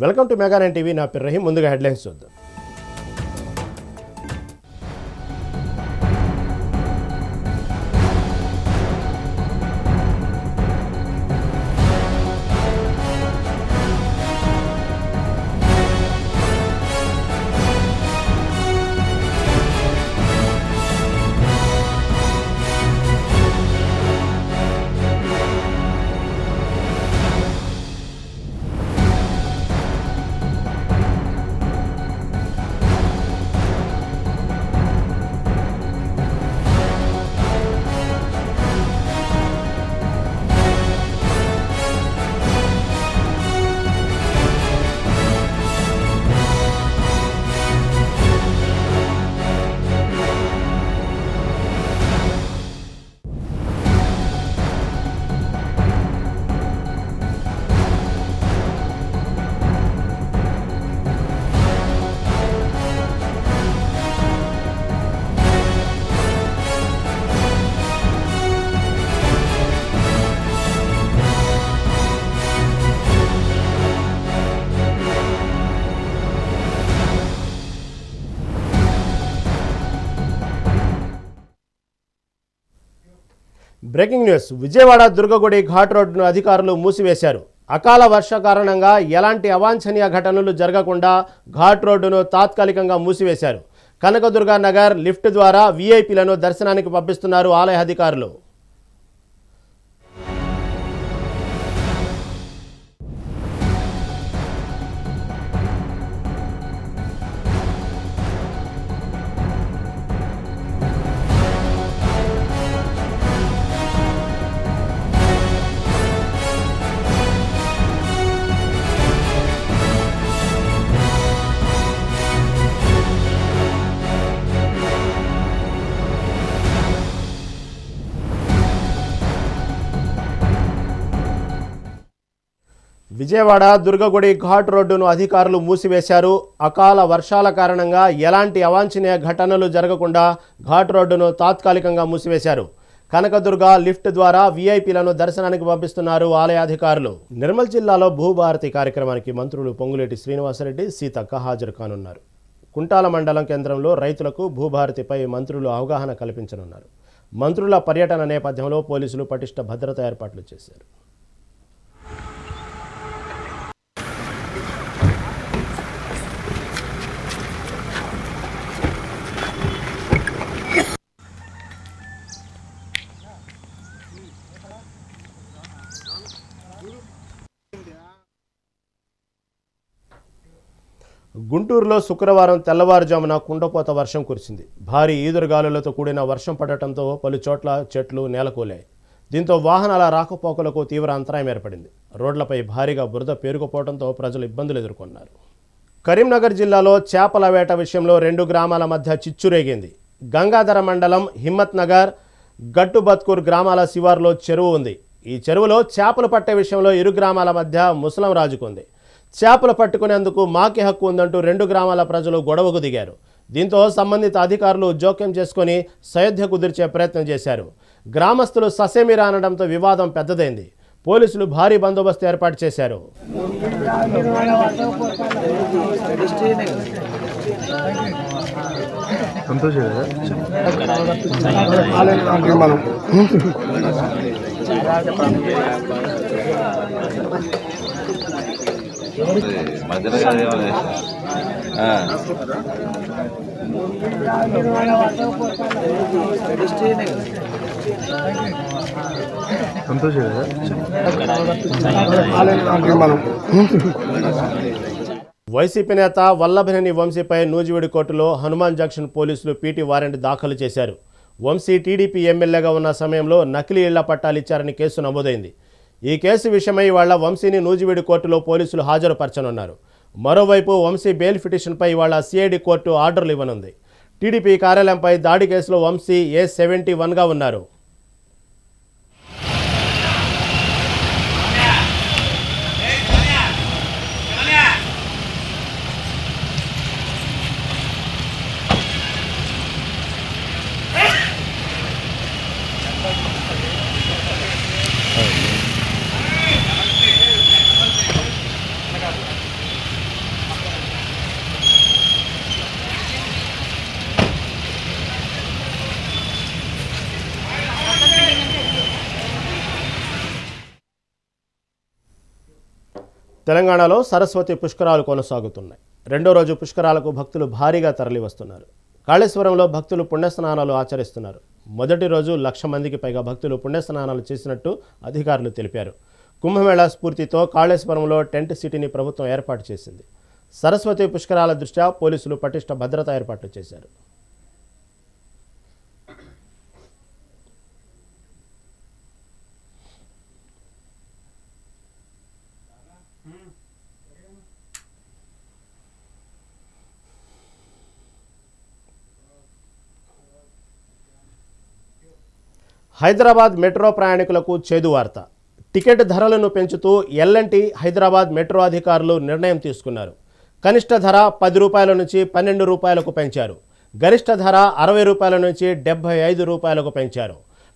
Welcome to mega 9 TV. నా పేరు రహీం. ముందుగా హెడ్లైన్స్ చూద్దాం. Breaking news. విజయవాడ దుర్గగుడి ఘాట్ రోడ్డును అధికారులు మూసివేశారు. అకాల వర్ష కారణంగా ఎలాంటి అవాంఛనీయ ఘటనలు జరగకుండా ఘాట్ రోడ్డును తాత్కాలికంగా మూసివేశారు. కనకదుర్గ నగర్ లిఫ్ట్ ద్వారా వీఐపీలను దర్శనానికి పంపిస్తున్నారు ఆలయ అధికారులు. విజయవాడ దుర్గగుడి ఘాట్ రోడ్డును అధికారులు మూసివేశారు. అకాల వర్షాల కారణంగా ఎలాంటి అవాంఛనీయ ఘటనలు జరగకుండా ఘాట్ రోడ్డును తాత్కాలికంగా మూసివేశారు. కనకదుర్గ లిఫ్ట్ ద్వారా వీఐపీలను దర్శనానికి పంపిస్తున్నారు ఆలయ అధికారులు. నిర్మల్ జిల్లాలో భూభారతి కార్యక్రమానికి మంత్రులు పొంగులేటి శ్రీనివాసరెడ్డి, సీతక్క హాజరు కానున్నారు. కుంటాల మండలం కేంద్రంలో రైతులకు భూభారతిపై మంత్రులు అవగాహన కల్పించనున్నారు. మంత్రుల పర్యటన నేపథ్యంలో పోలీసులు పటిష్ట భద్రతా ఏర్పాట్లు చేశారు. గుంటూరులో శుక్రవారం తెల్లవారుజామున కుండపోత వర్షం కురిసింది. భారీ ఈదురుగాలులతో కూడిన వర్షం పడటంతో పలు చోట్ల చెట్లు నేలకూలాయి. దీంతో వాహనాల రాకపోకలకు తీవ్ర అంతరాయం ఏర్పడింది. రోడ్లపై భారీగా బురద పేరుకుపోవడంతో ప్రజలు ఇబ్బందులు ఎదుర్కొన్నారు. కరీంనగర్ జిల్లాలో చేపల వేట విషయంలో 2 గ్రామాల మధ్య చిచ్చురేగింది. గంగాధర మండలం హిమ్మత్ నగర్, గట్టుబత్కూర్ గ్రామాల శివార్లో చెరువు ఉంది. ఈ చెరువులో చేపలు పట్టే విషయంలో ఇరు గ్రామాల మధ్య ముసలం రాజుకుంది. చేపలు పట్టుకునేందుకు మాకి హక్కు ఉందంటూ 2 గ్రామాల ప్రజలు గొడవకు దిగారు. దీంతో సంబంధిత అధికారులు జోక్యం చేసుకుని సయోధ్య కుదిర్చే ప్రయత్నం చేశారు. గ్రామస్తులు ససేమిరా అనడంతో వివాదం పెద్దదైంది. పోలీసులు భారీ బందోబస్తు ఏర్పాటు చేశారు. వైసీపీ నేత వల్లభనేని వంశీపై నూజివీడు కోర్టులో హనుమాన్ జంక్షన్ పోలీసులు పీటీ వారెంట్ దాఖలు చేశారు. వంశీ టీడీపీ ఎమ్మెల్యేగా ఉన్న సమయంలో నకిలీ ఇళ్ల పట్టాలు ఇచ్చారని కేసు నమోదైంది. ఈ కేసు విషయమై ఇవాళ వంశీని నూజివీడు కోర్టులో పోలీసులు హాజరుపరచనున్నారు. మరోవైపు వంశీ బెయిల్ పిటిషన్పై ఇవాళ సిఐడి కోర్టు ఆర్డర్లు ఇవ్వనుంది. టీడీపీ కార్యాలయంపై దాడి కేసులో వంశీ A71గా ఉన్నారు. తెలంగాణలో సరస్వతి పుష్కరాలు కొనసాగుతున్నాయి. రెండో రోజు పుష్కరాలకు భక్తులు భారీగా తరలివస్తున్నారు. కాళేశ్వరంలో భక్తులు పుణ్యస్నానాలు ఆచరిస్తున్నారు. మొదటి రోజు 1,00,000 మందికి పైగా భక్తులు పుణ్యస్నానాలు చేసినట్టు అధికారులు తెలిపారు. కుంభమేళా స్ఫూర్తితో కాళేశ్వరంలో టెంట్ సిటీని ప్రభుత్వం ఏర్పాటు చేసింది. సరస్వతి పుష్కరాల దృష్ట్యా పోలీసులు పటిష్ట భద్రతా ఏర్పాట్లు చేశారు. హైదరాబాద్ మెట్రో ప్రయాణికులకు చేదు వార్త. టికెట్ ధరలను పెంచుతూ ఎల్ఎన్టీ హైదరాబాద్ మెట్రో అధికారులు నిర్ణయం తీసుకున్నారు. కనిష్ట ధర 10 రూపాయల నుంచి 12 రూపాయలకు పెంచారు. గరిష్ట ధర 60 రూపాయల నుంచి 75 రూపాయలకు పెంచారు.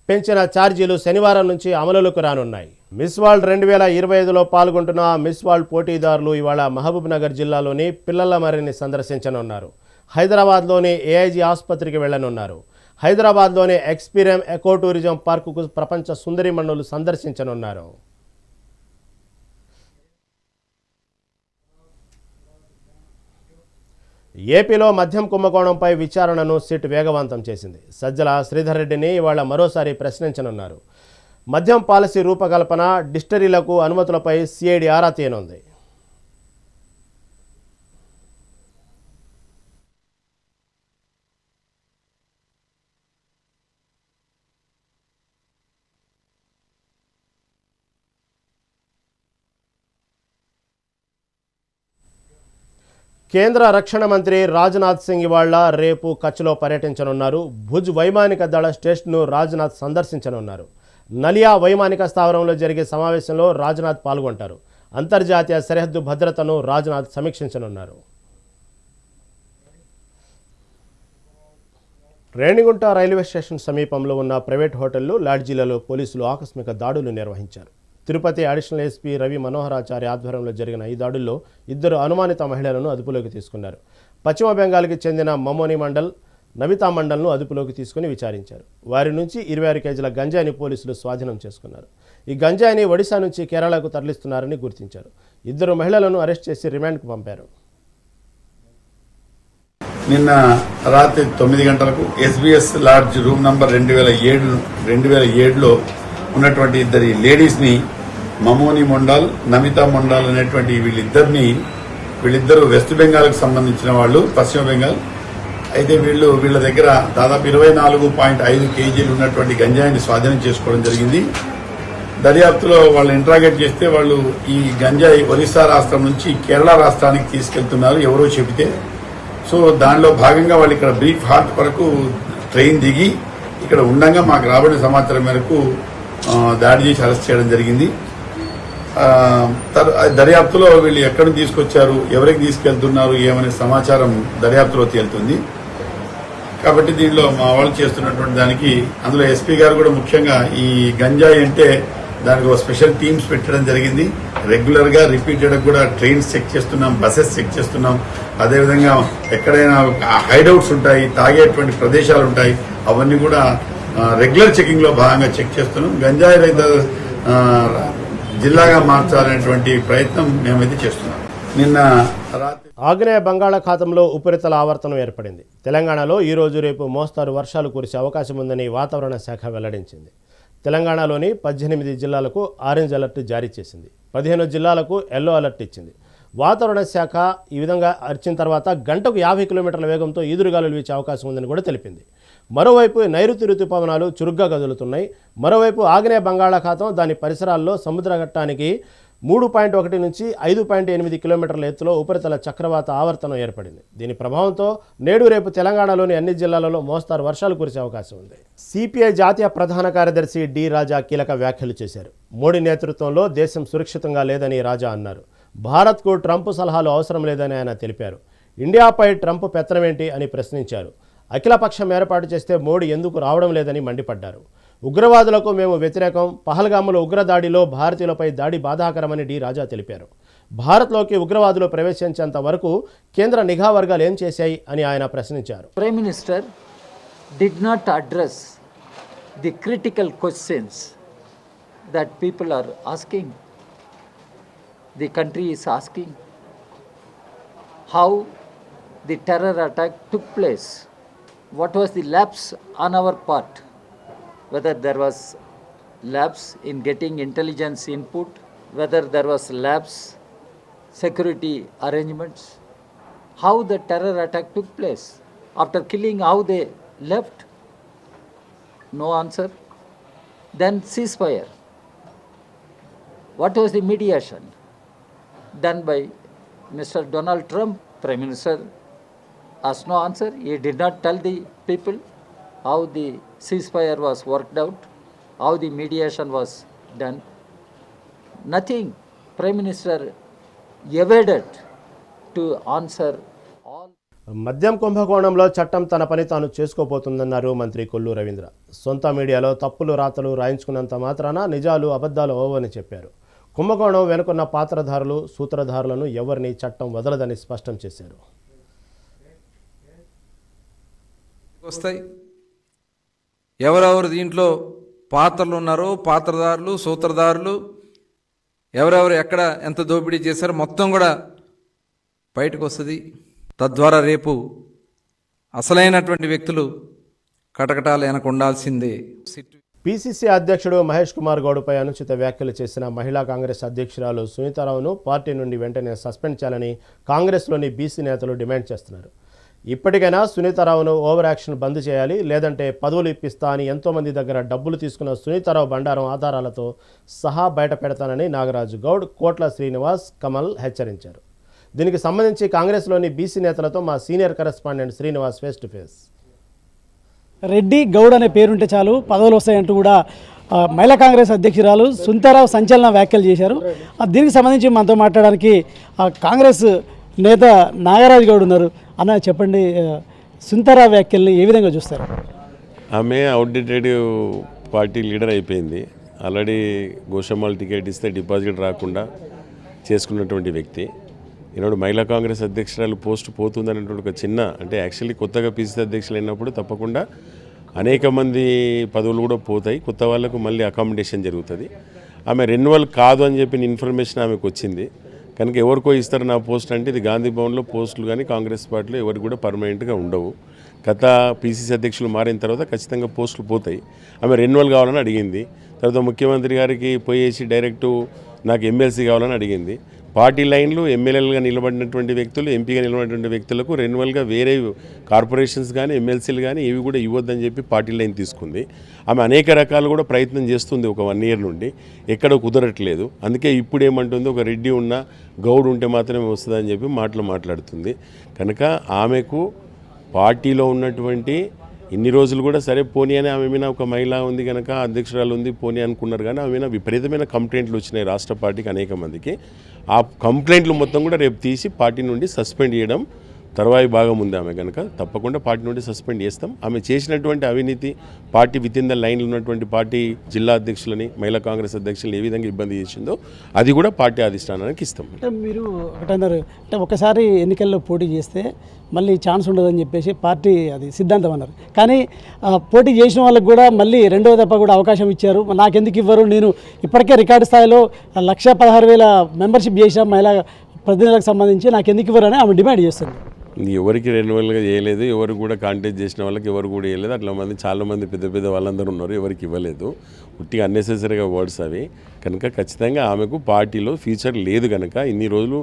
పెంచిన ఛార్జీలు శనివారం నుంచి అమలులోకి రానున్నాయి. మిస్ వరల్డ్ 2025లో పాల్గొంటున్న మిస్ వరల్డ్ పోటీదారులు ఇవాళ మహబూబ్ నగర్ జిల్లాలోని పిల్లలమర్రిని సందర్శించనున్నారు. హైదరాబాద్లోని ఏఐజీ ఆసుపత్రికి వెళ్లనున్నారు. హైదరాబాద్లోని ఎక్స్పీరియం ఎకో టూరిజం పార్కుకు ప్రపంచ సుందరిమణులు సందర్శించనున్నారు. ఏపీలో మద్యం కుంభకోణంపై విచారణను సిట్ వేగవంతం చేసింది. సజ్జల శ్రీధర్ రెడ్డిని ఇవాళ మరోసారి ప్రశ్నించనున్నారు. మద్యం పాలసీ రూపకల్పన, డిస్టరీలకు అనుమతులపై సిఐడి ఆరా తీయనుంది. కేంద్ర రక్షణ మంత్రి రాజ్నాథ్ సింగ్ ఇవాళ రేపు కచ్లో పర్యటించనున్నారు. భుజ్ వైమానిక దళ స్టేషన్ను రాజ్నాథ్ సందర్శించనున్నారు. నలియా వైమానిక స్థావరంలో జరిగే సమావేశంలో రాజ్నాథ్ పాల్గొంటారు. అంతర్జాతీయ సరిహద్దు భద్రతను రాజ్నాథ్ సమీక్షించనున్నారు. రేణిగుంట రైల్వే స్టేషన్ సమీపంలో ఉన్న ప్రైవేట్ హోటళ్లు, లాడ్జీలలో పోలీసులు ఆకస్మిక దాడులు నిర్వహించారు. తిరుపతి అడిషనల్ ఎస్పీ రవి మనోహరాచారి ఆధ్వర్యంలో జరిగిన ఈ దాడుల్లో 2 అనుమానిత మహిళలను అదుపులోకి తీసుకున్నారు. పశ్చిమ బెంగాల్కి చెందిన మమోని మండల్, నవితా మండల్ను అదుపులోకి తీసుకుని విచారించారు. వారి నుంచి 26 కేజీల గంజాయిని పోలీసులు స్వాధీనం చేసుకున్నారు. ఈ గంజాయిని ఒడిశా నుంచి కేరళకు తరలిస్తున్నారని గుర్తించారు. 2 మహిళలను అరెస్ట్ చేసి రిమాండ్కు పంపారు. నిన్న రాత్రి 9 గంటలకు ఎస్బీఎస్ లాడ్జ్ రూమ్ నంబర్ 2007లో ఉన్నటువంటి 2 లేడీస్ని, మమోని మండల్, నమితా మండల్ అనేటువంటి వీళ్ళిద్దరు వెస్ట్ బెంగాల్కి సంబంధించిన వాళ్ళు, పశ్చిమ బెంగాల్. అయితే వీళ్ళ దగ్గర దాదాపు 24.5 కేజీలు ఉన్నటువంటి గంజాయిని స్వాధీనం చేసుకోవడం జరిగింది. దర్యాప్తులో వాళ్ళు ఇంట్రాగేట్ చేస్తే వాళ్ళు ఈ గంజాయి ఒరిస్సా రాష్ట్రం నుంచి కేరళ రాష్ట్రానికి తీసుకెళ్తున్నారు ఎవరో చెబితే. సో దానిలో భాగంగా వాళ్ళు ఇక్కడ బ్రీఫ్ హాల్ట్ వరకు ట్రైన్ దిగి ఇక్కడ ఉండగా మాకు రాబడిన సమాచారం మేరకు దాడి చేసి అరెస్ట్ చేయడం జరిగింది. దర్యాప్తులో వీళ్ళు ఎక్కడి నుంచి తీసుకొచ్చారు, ఎవరికి తీసుకెళ్తున్నారు ఏమనే సమాచారం దర్యాప్తులో తేలుతుంది. కాబట్టి దీనిలో మా వాళ్ళు చేస్తున్నటువంటి దానికి అందులో ఎస్పీ గారు కూడా ముఖ్యంగా ఈ గంజాయి అంటే దానికి ఒక స్పెషల్ టీమ్స్ పెట్టడం జరిగింది. రెగ్యులర్ గా రిపీటెడ్ కూడా ట్రైన్స్ చెక్ చేస్తున్నాం, బసెస్ చెక్ చేస్తున్నాం. అదేవిధంగా ఎక్కడైనా హైడౌట్స్ ఉంటాయి, తాగేటువంటి ప్రదేశాలు ఉంటాయి, అవన్నీ కూడా రెగ్యులర్ చెకింగ్ లో భాగంగా చెక్ చేస్తున్నాం. గంజాయి రహిత జిల్లాగా మార్చాలనేటువంటి ప్రయత్నం మేమైతే చేస్తున్నాం. నిన్న రాత్రి ఆగ్నేయ బంగాళాఖాతంలో ఉపరితల ఆవర్తనం ఏర్పడింది. తెలంగాణలో ఈ రోజు రేపు మోస్తారు వర్షాలు కురిసే అవకాశం ఉందని వాతావరణ శాఖ వెల్లడించింది. తెలంగాణలోని 18 జిల్లాలకు ఆరెంజ్ అలర్ట్ జారీ చేసింది. 15 జిల్లాలకు ఎల్లో అలర్ట్ ఇచ్చింది. వాతావరణ శాఖ ఈ విధంగా అరిచిన తర్వాత గంటకు 50 కిలోమీటర్ల వేగంతో ఈదురుగాలులు వీచే అవకాశం ఉందని కూడా తెలిపింది. మరోవైపు నైరుతి రుతుపవనాలు చురుగ్గా కదులుతున్నాయి. మరోవైపు ఆగ్నేయ బంగాళాఖాతం దాని పరిసరాల్లో సముద్ర ఘట్టానికి 3.1 నుంచి 5.8 కిలోమీటర్ల ఎత్తులో ఉపరితల చక్రవాత ఆవర్తనం ఏర్పడింది. దీని ప్రభావంతో నేడు రేపు తెలంగాణలోని అన్ని జిల్లాలలో మోస్తారు వర్షాలు కురిసే అవకాశం ఉంది. సిపిఐ జాతీయ ప్రధాన కార్యదర్శి డి రాజా కీలక వ్యాఖ్యలు చేశారు. మోడీ నేతృత్వంలో దేశం సురక్షితంగా లేదని రాజా అన్నారు. భారత్కు ట్రంప్ సలహాలు అవసరం లేదని ఆయన తెలిపారు. ఇండియాపై ట్రంప్ పెత్తనమేంటి అని ప్రశ్నించారు. అఖిలపక్షం ఏర్పాటు చేస్తే మోడీ ఎందుకు రావడం లేదని మండిపడ్డారు. ఉగ్రవాదులకు మేము వ్యతిరేకం. పహల్గాములో ఉగ్రదాడిలో భారతీయులపై దాడి బాధాకరమని డి రాజా తెలిపారు. భారత్లోకి ఉగ్రవాదులు ప్రవేశించేంత వరకు కేంద్ర నిఘా వర్గాలు ఏం చేశాయి అని ఆయన ప్రశ్నించారు. Prime minister did not address the critical questions that people are asking. the country is asking how the terror attack took place. What was the lapse on our part? Whether there was lapse in getting intelligence input, whether there was lapse security arrangements, how the terror attack took place. After killing, how they left? No answer. Then ceasefire. What was the mediation done by Mr. Donald Trump, Prime Minister? Has no answer. He did not tell the people how the ceasefire was worked out, how the mediation was done. Nothing. Prime Minister evaded to answer all. మద్యం కుంభకోణంలో చట్టం తన పని తాను చేసుకోబోతుందన్నారు మంత్రి కొల్లు రవీంద్ర. సొంత మీడియాలో తప్పులు రాతలు రాయించుకున్నంత మాత్రాన నిజాలు అబద్ధాలు అవ్వని చెప్పారు. కుంభకోణం వెనుకున్న పాత్రధారులు సూత్రధారులను ఎవరిని చట్టం వదలదని స్పష్టం చేశారు. వస్తాయి ఎవరెవరు దీంట్లో పాత్రలు ఉన్నారో, పాత్రధారులు సూత్రధారులు ఎవరెవరు ఎక్కడ ఎంత దోపిడీ చేశారో మొత్తం కూడా బయటకు వస్తుంది. తద్వారా రేపు అసలైనటువంటి వ్యక్తులు కటకటాలు వెనక ఉండాల్సిందే. పీసీసీ అధ్యక్షుడు మహేష్ కుమార్ గౌడ్పై అనుచిత వ్యాఖ్యలు చేసిన మహిళా కాంగ్రెస్ అధ్యక్షురాలు సునీతారావును పార్టీ నుండి వెంటనే సస్పెండ్ చేయాలని కాంగ్రెస్లోని బీసీ నేతలు డిమాండ్ చేస్తున్నారు. ఇప్పటికైనా సునీతారావును ఓవర్ యాక్షన్ బంద్ చేయాలి, లేదంటే పదవులు ఇప్పిస్తా అని ఎంతోమంది దగ్గర డబ్బులు తీసుకున్న సునీతారావు బండారం ఆధారాలతో సహా బయట పెడతానని నాగరాజు గౌడ్, కోట్ల శ్రీనివాస్, కమల్ హెచ్చరించారు. దీనికి సంబంధించి కాంగ్రెస్లోని బీసీ నేతలతో మా senior correspondent Srinivas face to face. Reddy Goud అనే పేరుంటే చాలు పదవులు వస్తాయంటూ కూడా మహిళా కాంగ్రెస్ అధ్యక్షురాలు సునీతారావు సంచలన వ్యాఖ్యలు చేశారు. దీనికి సంబంధించి మనతో మాట్లాడడానికి కాంగ్రెస్ నేత నాగరాజు గౌడ్ ఉన్నారు. అన్న చెప్పండి, సునీతారావు వ్యాఖ్యల్ని ఏ విధంగా చూస్తారు? ఆమె అవుట్డేటెడ్ పార్టీ లీడర్ అయిపోయింది. ఆల్రెడీ గోషమ్మాల్ టికెట్ ఇస్తే డిపాజిట్ రాకుండా చేసుకున్నటువంటి వ్యక్తి. ఈనాడు మహిళా కాంగ్రెస్ అధ్యక్షురాలు పోస్ట్ పోతుందనేటువంటి ఒక చిన్న, అంటే యాక్చువల్లీ కొత్తగా పీసీసీ అధ్యక్షులు అయినప్పుడు తప్పకుండా అనేక మంది పదవులు కూడా పోతాయి, కొత్త వాళ్ళకు మళ్ళీ అకామిడేషన్ జరుగుతుంది. ఆమె రెన్యువల్ కాదు అని చెప్పిన ఇన్ఫర్మేషన్ ఆమెకు వచ్చింది కనుక ఎవరికో ఇస్తారు నా పోస్ట్ అంటే ఇది గాంధీ భవన్లో పోస్టులు కానీ కాంగ్రెస్ పార్టీలో ఎవరికి కూడా పర్మనెంట్గా ఉండవు. గత పీసీసీ అధ్యక్షులు మారిన తర్వాత ఖచ్చితంగా పోస్టులు పోతాయి. ఆమె రెన్యువల్ కావాలని అడిగింది. తర్వాత ముఖ్యమంత్రి గారికి పోయేసి డైరెక్టు నాకు ఎమ్మెల్సీ కావాలని అడిగింది. పార్టీ లైన్లు ఎమ్మెల్యేలుగా నిలబడినటువంటి వ్యక్తులు, ఎంపీగా నిలబడినటువంటి వ్యక్తులకు రెన్యువల్గా వేరే కార్పొరేషన్స్ కానీ ఎమ్మెల్సీలు కానీ ఇవి కూడా ఇవ్వద్దని చెప్పి పార్టీ లైన్ తీసుకుంది. ఆమె అనేక రకాలు కూడా ప్రయత్నం చేస్తుంది ఒక 1 year నుండి, ఎక్కడ కుదరట్లేదు. అందుకే ఇప్పుడు ఏమంటుంది, ఒక రెడ్డి ఉన్న గౌడ్ ఉంటే మాత్రమే వస్తుందని చెప్పి మాట్లాడుతుంది. కనుక ఆమెకు పార్టీలో ఉన్నటువంటి ఇన్ని రోజులు కూడా సరే పోనీ అని ఆమె మీద ఒక మహిళ ఉంది కనుక అధ్యక్షురాలు ఉంది పోనీ అనుకున్నారు, కానీ ఆమె మీద విపరీతమైన కంప్లైంట్లు వచ్చినాయి రాష్ట్ర పార్టీకి అనేక మందికి. ఆ కంప్లైంట్లు మొత్తం కూడా రేపు తీసి పార్టీ నుండి సస్పెండ్ చేయడం తర్వాయి భాగం ఉంది. ఆమె కనుక తప్పకుండా పార్టీ నుండి సస్పెండ్ చేస్తాం. ఆమె చేసినటువంటి అవినీతి పార్టీ విత్ ఇన్ ద లైన్లో ఉన్నటువంటి పార్టీ జిల్లా అధ్యక్షులని, మహిళా కాంగ్రెస్ అధ్యక్షులను ఏ విధంగా ఇబ్బంది చేసిందో అది కూడా పార్టీ అధిష్టానానికి ఇస్తాం. అంటే మీరు ఒకటన్నారు, అంటే ఒకసారి ఎన్నికల్లో పోటీ చేస్తే మళ్ళీ ఛాన్స్ ఉండదని చెప్పేసి పార్టీ అది సిద్ధాంతం అన్నారు. కానీ పోటీ చేసిన వాళ్ళకి కూడా మళ్ళీ రెండవ దఫా కూడా అవకాశం ఇచ్చారు. నాకెందుకు ఇవ్వరు, నేను ఇప్పటికే రికార్డు స్థాయిలో 1,16,000 మెంబర్షిప్ చేసిన మహిళా ప్రతినిధులకు సంబంధించి నాకెందుకు ఇవ్వరు అని ఆమె డిమాండ్ చేస్తుంది. ఎవరికి రెన్యువల్గా చేయలేదు, ఎవరు కూడా కాంటాక్ట్ చేసిన వాళ్ళకి ఎవరు కూడా చేయలేదు. అట్లా చాలామంది పెద్ద వాళ్ళందరూ ఉన్నారు, ఎవరికి ఇవ్వలేదు. ఉట్టిగా అన్నెసెసరీగా వర్డ్స్ అవి. కనుక ఖచ్చితంగా ఆమెకు పార్టీలో ఫ్యూచర్ లేదు కనుక ఇన్ని రోజులు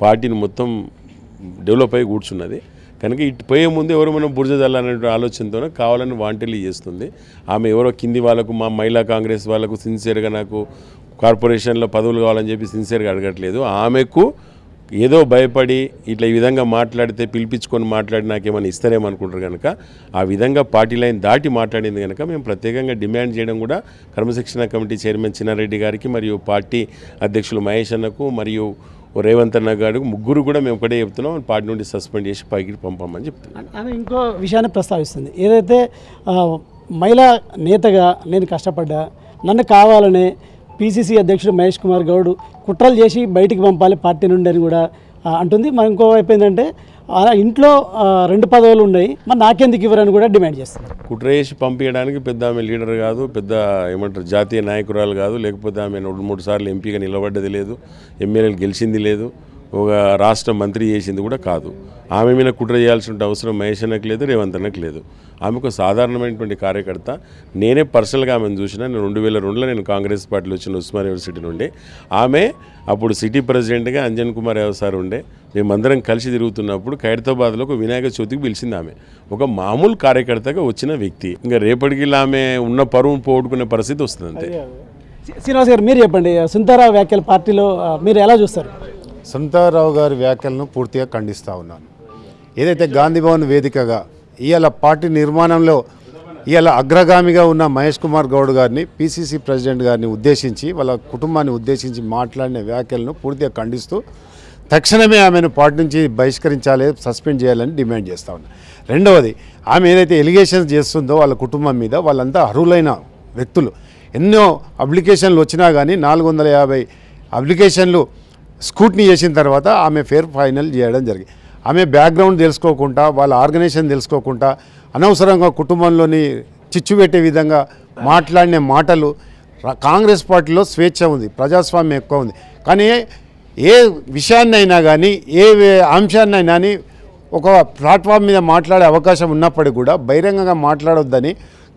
పార్టీని మొత్తం డెవలప్ అయ్యి కూర్చున్నది. కనుక ఇటు పోయే ముందు ఎవరు మనం బురద జల్లాలనే ఆలోచనతోనే కావాలని వాంటెల్లి చేస్తుంది. ఆమె ఎవరో కింది వాళ్ళకు, మా మహిళా కాంగ్రెస్ వాళ్ళకు సిన్సియర్గా నాకు కార్పొరేషన్లో పదవులు కావాలని చెప్పి సిన్సియర్గా అడగట్లేదు. ఆమెకు ఏదో భయపడి ఇట్లా ఈ విధంగా మాట్లాడితే పిలిపించుకొని మాట్లాడి నాకేమైనా ఇస్తారేమనుకుంటారు కనుక ఆ విధంగా పార్టీ లైన్ దాటి మాట్లాడింది కనుక మేము ప్రత్యేకంగా డిమాండ్ చేయడం కూడా క్రమశిక్షణ కమిటీ చైర్మన్ చిన్నారెడ్డి గారికి మరియు పార్టీ అధ్యక్షులు మహేష్ అన్నకు మరియు రేవంత్ అన్న గారికి ముగ్గురు కూడా మేము ఒకటే చెప్తున్నాం, పార్టీ నుండి సస్పెండ్ చేసి పైకి పంపమని చెప్తున్నాం. ఆమె ఇంకో విషయాన్ని ప్రస్తావిస్తుంది, ఏదైతే మహిళా నేతగా నేను కష్టపడ్డా, నన్ను కావాలనే పీసీసీ అధ్యక్షుడు మహేష్ కుమార్ గౌడ్ కుట్రలు చేసి బయటికి పంపాలి పార్టీ నుండి అని కూడా అంటుంది. మరి ఇంకోవైపు ఏంటంటే ఇంట్లో 2 పదవులు ఉన్నాయి, మరి నాకెందుకు ఇవ్వరని కూడా డిమాండ్ చేస్తున్నారు. కుట్ర చేసి పంపించడానికి పెద్ద ఆమె లీడర్ కాదు, పెద్ద ఏమంటారు జాతీయ నాయకురాలు కాదు, లేకపోతే ఆమె 2-3 సార్లు ఎంపీగా నిలబడ్డది లేదు, ఎమ్మెల్యేలు గెలిచింది లేదు, ఒక రాష్ట్ర మంత్రి చేసింది కూడా కాదు. ఆమె మీద కుట్ర చేయాల్సిన అవసరం మహేష్ అన్నకు లేదు, రేవంత్ అన్నకు లేదు. ఆమె ఒక సాధారణమైనటువంటి కార్యకర్త. నేనే పర్సనల్గా ఆమెను చూసిన. 2002లో నేను కాంగ్రెస్ పార్టీలో వచ్చిన ఉస్మాన్ యూనివర్సిటీ నుండి. ఆమె అప్పుడు సిటీ ప్రెసిడెంట్గా అంజన్ కుమార్ యాదవ్ సార్ ఉండే. మేమందరం కలిసి తిరుగుతున్నప్పుడు ఖైరతాబాద్లో ఒక వినాయక చవితికి పిలిచింది. ఆమె ఒక మామూలు కార్యకర్తగా వచ్చిన వ్యక్తి. ఇంకా రేపటికి ఆమె ఉన్న పరువు పోగొట్టుకునే పరిస్థితి వస్తుంది అంతే. శ్రీనివాస్ గారు, మీరు చెప్పండి, సునీతారావు వ్యాఖ్యలు పార్టీలో మీరు ఎలా చూస్తారు? సునీతారావు గారి వ్యాఖ్యలను పూర్తిగా ఖండిస్తూ ఉన్నాను. ఏదైతే గాంధీ భవన్ వేదికగా ఇవాళ పార్టీ నిర్మాణంలో ఇవాళ అగ్రగామిగా ఉన్న మహేష్ కుమార్ గౌడ్ గారిని, పిసిసి ప్రెసిడెంట్ గారిని ఉద్దేశించి, వాళ్ళ కుటుంబాన్ని ఉద్దేశించి మాట్లాడిన వ్యాఖ్యలను పూర్తిగా ఖండిస్తూ తక్షణమే ఆమెను పార్టీ నుంచి బహిష్కరించాలి, సస్పెండ్ చేయాలని డిమాండ్ చేస్తూ ఉన్నాను. రెండవది, ఆమె ఏదైతే ఎలిగేషన్స్ చేస్తుందో వాళ్ళ కుటుంబం మీద, వాళ్ళంతా అర్హులైన వ్యక్తులు. ఎన్నో అప్లికేషన్లు వచ్చినా కానీ 450 అప్లికేషన్లు స్క్రూటినీ చేసిన తర్వాత ఆమె ఫేర్ ఫైనల్ చేయడం జరిగింది. ఆమె బ్యాక్గ్రౌండ్ తెలుసుకోకుండా, వాళ్ళ ఆర్గనైజేషన్ తెలుసుకోకుండా అనవసరంగా కుటుంబంలోని చిచ్చు పెట్టే విధంగా మాట్లాడిన మాటలు. కాంగ్రెస్ పార్టీలో స్వేచ్ఛ ఉంది, ప్రజాస్వామ్యం ఎక్కువ ఉంది, కానీ ఏ విషయాన్నైనా కానీ ఏ అంశాన్నైనా కానీ ఒక ప్లాట్ఫామ్ మీద మాట్లాడే అవకాశం ఉన్నప్పటికీ కూడా బహిరంగంగా మాట్లాడొద్దని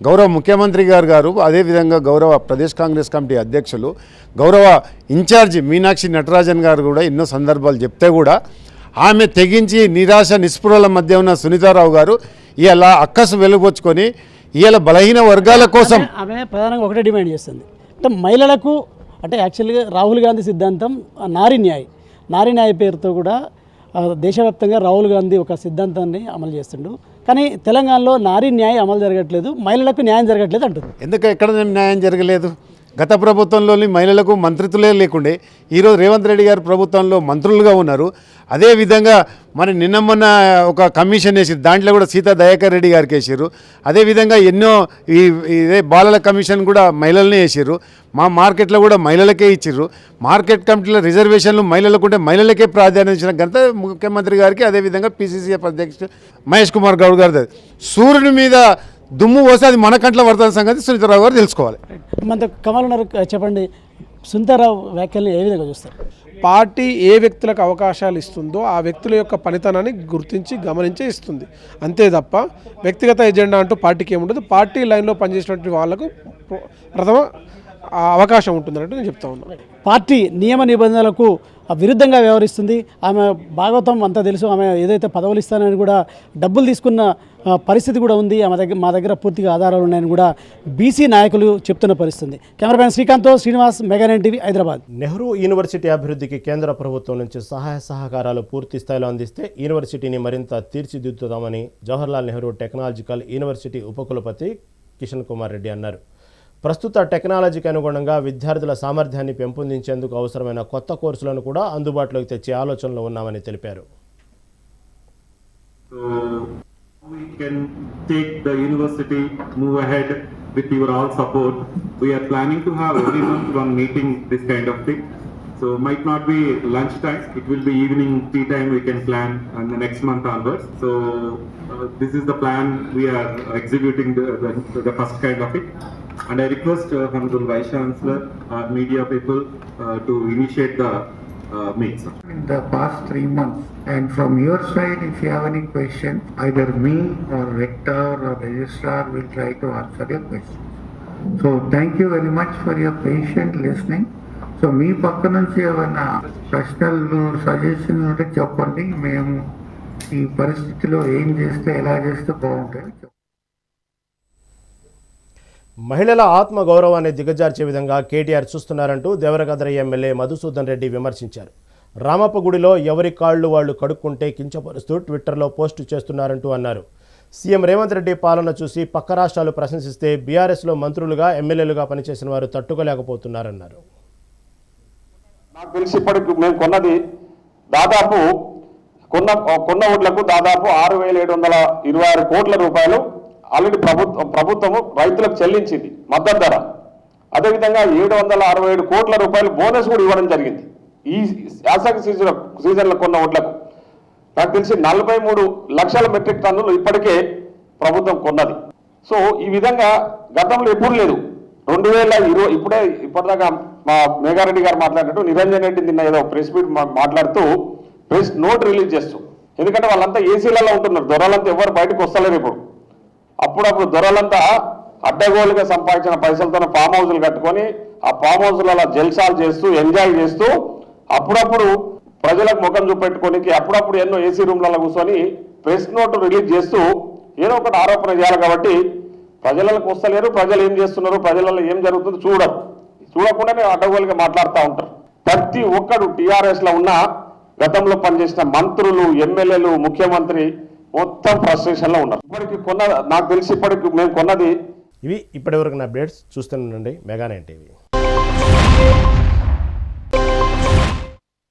గౌరవ ముఖ్యమంత్రి గారు అదేవిధంగా గౌరవ ప్రదేశ్ కాంగ్రెస్ కమిటీ అధ్యక్షులు, గౌరవ ఇన్ఛార్జి మీనాక్షి నటరాజన్ గారు కూడా ఎన్నో సందర్భాలు చెప్తే కూడా ఆమె తెగించి నిరాశ నిస్పృహల మధ్య ఉన్న సునీతారావు గారు ఇలా అక్కసు వెలుగొచ్చుకొని ఇలా బలహీన వర్గాల కోసం ఆమె ప్రధానంగా ఒకటే డిమాండ్ చేస్తుంది. అంటే మహిళలకు, అంటే యాక్చువల్గా రాహుల్ గాంధీ సిద్ధాంతం నారీ న్యాయ్ పేరుతో కూడా దేశవ్యాప్తంగా రాహుల్ గాంధీ ఒక సిద్ధాంతాన్ని అమలు చేస్తుండు. కానీ తెలంగాణలో నారీ న్యాయం అమలు జరగట్లేదు, మహిళలకు న్యాయం జరగట్లేదు అంటుంది. ఎందుకు ఎక్కడ న్యాయం జరగలేదు? గత ప్రభుత్వంలోని మహిళలకు మంత్రితులే లేకుండే, ఈరోజు రేవంత్ రెడ్డి గారు ప్రభుత్వంలో మంత్రులుగా ఉన్నారు. అదేవిధంగా మరి నిన్న మొన్న ఒక కమిషన్ వేసి దాంట్లో కూడా సీతా దయాకర్ రెడ్డి గారికి వేసారు. అదేవిధంగా ఎన్నో ఇదే బాలల కమిషన్ కూడా మహిళలనే వేసారు. మా మార్కెట్లో కూడా మహిళలకే ఇచ్చిర్రు. మార్కెట్ కమిటీల రిజర్వేషన్లు మహిళలకు ఉంటే మహిళలకే ప్రాధాన్యత ఇచ్చిన ఘనత ముఖ్యమంత్రి గారికి, అదేవిధంగా పిసిసిఎఫ్ అధ్యక్షుడు మహేష్ కుమార్ గౌడ్ గారు. సూర్యుని మీద దుమ్ము పోస్తే అది మన కంట్లో పడుతున్న సంగతి సునీతారావు గారు తెలుసుకోవాలి. మనతో కమల్ ఉన్నారు, చెప్పండి, సునీతారావు వ్యాఖ్యలు ఏ విధంగా చూస్తారు? పార్టీ ఏ వ్యక్తులకు అవకాశాలు ఇస్తుందో ఆ వ్యక్తుల యొక్క పనితనాన్ని గుర్తించి గమనించే ఇస్తుంది, అంతే తప్ప వ్యక్తిగత ఎజెండా అంటూ పార్టీకి ఏముండదు. పార్టీ లైన్లో పనిచేసినటువంటి వాళ్లకు ప్రథమ అవకాశం ఉంటుందన్నట్టు నేను చెప్తా ఉన్నాను. పార్టీ నియమ నిబంధనలకు విరుద్ధంగా వ్యవహరిస్తుంది. ఆమె భాగవతం అంతా తెలుసు. ఆమె ఏదైతే పదవులు ఇస్తానని కూడా డబ్బులు తీసుకున్న పరిస్థితి కూడా ఉంది. మా దగ్గర పూర్తిగా ఆధారాలు ఉన్నాయని కూడా బీసీ నాయకులు చెప్తున్న పరిస్థితి. కెమెరామెన్ శ్రీకాంత్తో శ్రీనివాస్, మెగానైన్ టీవీ, హైదరాబాద్. నెహ్రూ యూనివర్సిటీ అభివృద్ధికి కేంద్ర ప్రభుత్వం నుంచి సహాయ సహకారాలు పూర్తి స్థాయిలో అందిస్తే యూనివర్సిటీని మరింత తీర్చిదిద్దుతామని జవహర్లాల్ నెహ్రూ టెక్నాలజికల్ యూనివర్సిటీ ఉపకులపతి కిషన్ కుమార్ రెడ్డి అన్నారు. ప్రస్తుత టెక్నాలజీకి అనుగుణంగా విద్యార్థుల సామర్థ్యాన్ని పెంపొందించేందుకు అవసరమైన కొత్త కోర్సులను కూడా అందుబాటులోకి తెచ్చే ఆలోచనలో ఉన్నామని తెలిపారు. We can take the university, move ahead with your all support. We are planning to have every month one meeting, this kind of thing. So might not be lunch time, it will be evening tea time we can plan and the next month onwards. So this is the plan we are executing the first kind of it. And I request Honorable Vice Chancellor or media people to initiate the meets. In the past 3 months, and from your side, if you have any question, either me or rector or registrar will try to answer your question. So thank you very much for your patient listening. So మీ పక్క నుంచి ఏమైనా ప్రశ్నలు suggestion ఉంటే చెప్పండి. మేము ఈ పరిస్థితిలో ఏం చేస్తే ఎలా చేస్తే బాగుంటుంది. మహిళల ఆత్మ గౌరవాన్ని దిగజార్చే విధంగా కేటీఆర్ చూస్తున్నారంటూ దేవరగద్ర ఎమ్మెల్యే మధుసూదన్ రెడ్డి విమర్శించారు. రామప్పగుడిలో ఎవరి కాళ్ళు వాళ్లు కడుక్కుంటే కించపరుస్తూ ట్విట్టర్లో పోస్టు చేస్తున్నారంటూ అన్నారు. సీఎం రేవంత్ రెడ్డి పాలన చూసి పక్క రాష్ట్రాలు ప్రశంసిస్తే బీఆర్ఎస్లో మంత్రులుగా ఎమ్మెల్యేలుగా పనిచేసిన వారు తట్టుకోలేకపోతున్నారన్నారు. నాకు తెలిసి ఇప్పటికి మేము కొన్నది దాదాపు కొన్న ఓట్లకు దాదాపు 6,726 కోట్ల రూపాయలు ఆల్రెడీ ప్రభుత్వము రైతులకు చెల్లించింది మద్దతు ధర. అదేవిధంగా 767 కోట్ల రూపాయలు బోనస్ కూడా ఇవ్వడం జరిగింది ఈ యాసంగి సీజన్లో కొన్న ఓట్లకు. నాకు తెలిసి 43 లక్షల మెట్రిక్ టన్నులు ఇప్పటికే ప్రభుత్వం కొన్నది. సో ఈ విధంగా గతంలో ఎప్పుడు లేదు. 2020 ఇప్పటిదాకా మా మేఘారెడ్డి గారు మాట్లాడినట్టు నిరంజన్ రెడ్డి నిన్న ఏదో ప్రెస్ మీట్ మాట్లాడుతూ ప్రెస్ నోట్ రిలీజ్ చేస్తూ, ఎందుకంటే వాళ్ళంతా ఏసీలలో ఉంటున్నారు, దొరలంతా ఎవరు బయటకు వస్తలేరు. ఇప్పుడు అప్పుడప్పుడు దొరలంతా అడ్డగోలుగా సంపాదించిన పైసలతో ఫామ్ హౌస్లు కట్టుకొని ఆ ఫామ్ హౌస్లలో జల్సాలు చేస్తూ ఎంజాయ్ చేస్తూ అప్పుడప్పుడు ప్రజలకు ముఖం చూపెట్టుకోనికి అప్పుడప్పుడు ఎన్నో ఏసీ రూమ్లలో కూర్చొని ప్రెస్ నోట్ రిలీజ్ చేస్తూ ఏదో ఒకటి ఆరోపణ చేయాలి. కాబట్టి ప్రజలకు వస్తలేరు, ప్రజలు ఏం చేస్తున్నారు, ప్రజలలో ఏం జరుగుతుందో చూడకుండానే అడ్డగోలుగా మాట్లాడుతూ ఉంటారు. ప్రతి ఒక్కడు టీఆర్ఎస్లో ఉన్న గతంలో పనిచేసిన మంత్రులు, ఎమ్మెల్యేలు, ముఖ్యమంత్రి మొత్తం ఫ్రస్ట్రేషన్లో ఉన్నారు. ఇప్పటికి నాకు తెలిసి ఇప్పటికి మేము కొన్నది ఇవి ఇప్పటివరకు నా అప్డేట్స్. చూస్తూనే ఉండండి మెగా 9 టీవీ.